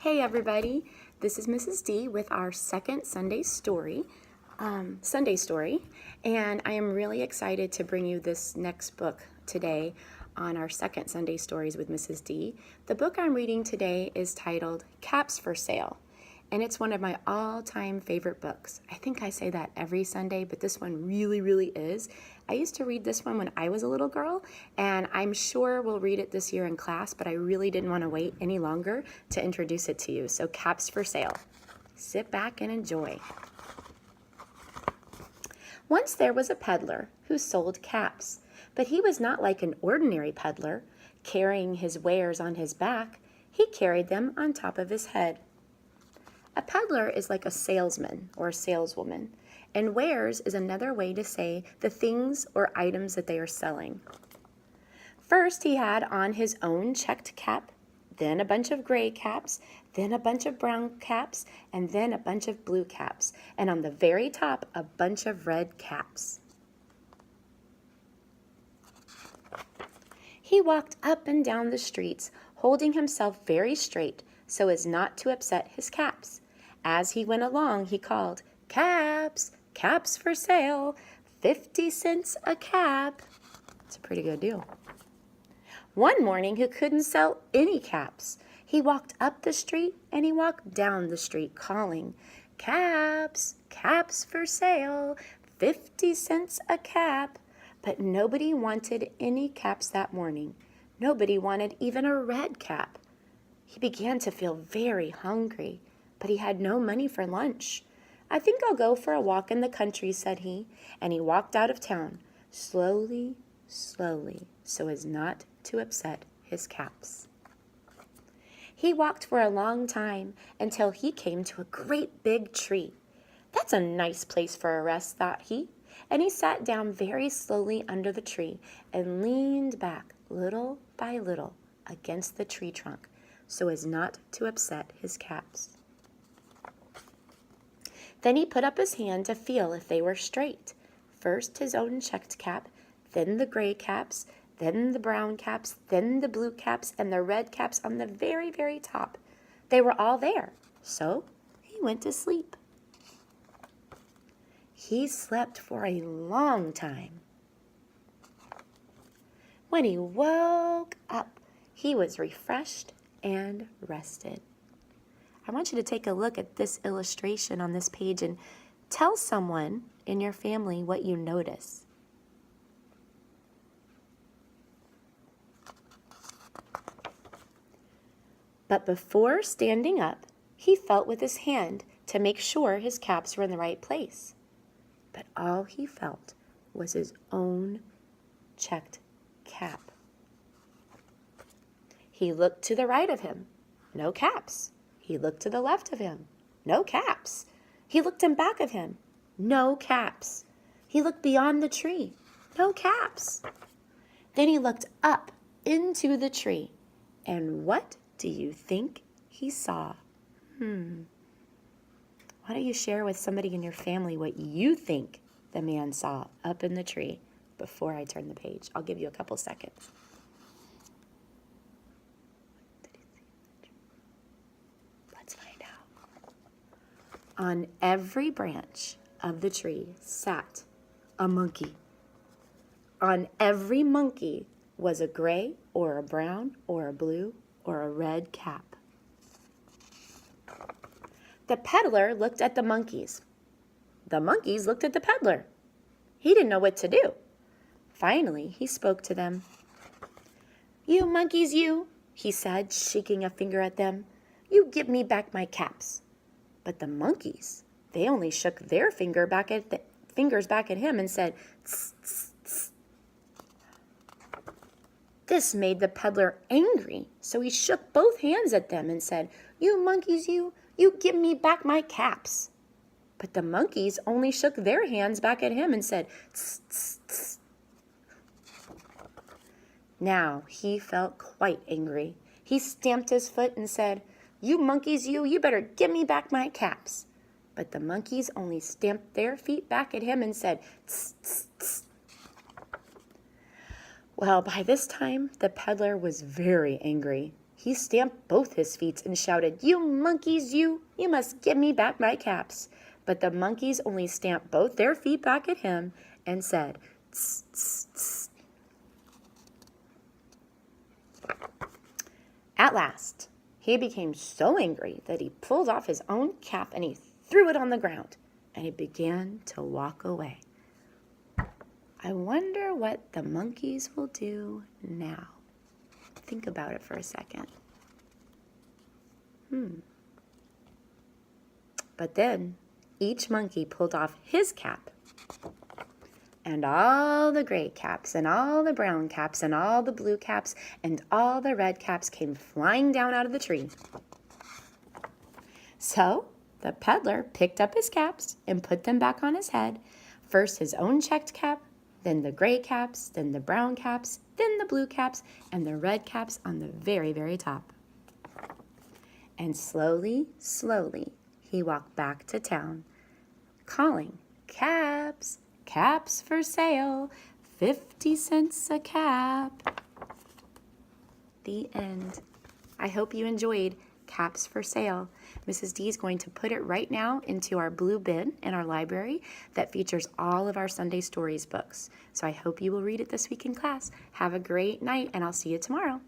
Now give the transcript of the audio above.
Hey everybody, this is Mrs. D with our second Sunday story, and I am really excited to bring you this next book today on our second Sunday Stories with Mrs. D. The book I'm reading today is titled Caps for Sale, and it's one of my all-time favorite books. I think I say that every Sunday, but this one really is. I used to read this one when I was a little girl, and I'm sure we'll read it this year in class, but I really didn't want to wait any longer to introduce it to you. So Caps for Sale. Sit back and enjoy. Once there was a peddler who sold caps, but he was not like an ordinary peddler, carrying his wares on his back. He carried them on top of his head. A peddler is like a salesman or a saleswoman, and wares is another way to say the things or items that they are selling. First, he had on his own checked cap, then a bunch of gray caps, then a bunch of brown caps, and then a bunch of blue caps, and on the very top, a bunch of red caps. He walked up and down the streets, holding himself very straight so as not to upset his caps. As he went along, he called, "Caps, caps for sale, 50 cents a cap." It's a pretty good deal. One morning, he couldn't sell any caps. He walked up the street and he walked down the street calling, "Caps, caps for sale, 50 cents a cap." But nobody wanted any caps that morning. Nobody wanted even a red cap. He began to feel very hungry, but he had no money for lunch. "I think I'll go for a walk in the country," said he, and he walked out of town, slowly, so as not to upset his caps. He walked for a long time until he came to a great big tree. "That's a nice place for a rest," thought he, and he sat down very slowly under the tree and leaned back little by little against the tree trunk so as not to upset his caps. Then he put up his hand to feel if they were straight. First his own checked cap, then the gray caps, then the brown caps, then the blue caps, and the red caps on the very top. They were all there, so he went to sleep. He slept for a long time. When he woke up, he was refreshed and rested. I want you to take a look at this illustration on this page and tell someone in your family what you notice. But before standing up, he felt with his hand to make sure his caps were in the right place. But all he felt was his own checked cap. He looked to the right of him, no caps. He looked to the left of him, no caps. He looked in back of him, no caps. He looked beyond the tree, no caps. Then he looked up into the tree, and what do you think he saw? Why don't you share with somebody in your family what you think the man saw up in the tree before I turn the page? I'll give you a couple seconds. Let's find out. On every branch of the tree sat a monkey. On every monkey was a gray or a brown or a blue or a red cap. The peddler looked at the monkeys. The monkeys looked at the peddler. He didn't know what to do. Finally, he spoke to them. "You monkeys, you," he said, shaking a finger at them. "You give me back my caps." But the monkeys, they only shook their fingers back at him and said, "Tss, tss, tss." This made the peddler angry, so he shook both hands at them and said, "You monkeys, you give me back my caps." But the monkeys only shook their hands back at him and said, "Tss, tss, tss." Now he felt quite angry. He stamped his foot and said, "You monkeys, you better give me back my caps." But the monkeys only stamped their feet back at him and said, "Tss, tss, tss." Well, by this time, the peddler was very angry. He stamped both his feet and shouted, "You monkeys, you must give me back my caps." But the monkeys only stamped both their feet back at him and said, "Tss, tss, tss." At last, he became so angry that he pulled off his own cap and he threw it on the ground, and he began to walk away. I wonder what the monkeys will do now. Think about it for a second. But then each monkey pulled off his cap, and all the gray caps and all the brown caps and all the blue caps and all the red caps came flying down out of the tree. So the peddler picked up his caps and put them back on his head, first his own checked cap, then the gray caps, then the brown caps, then the blue caps, and the red caps on the very, very top. And slowly, slowly, he walked back to town, calling, "Caps, caps for sale, 50 cents a cap." The end. I hope you enjoyed Caps for Sale. Mrs. D is going to put it right now into our blue bin in our library that features all of our Sunday Stories books. So I hope you will read it this week in class. Have a great night, and I'll see you tomorrow.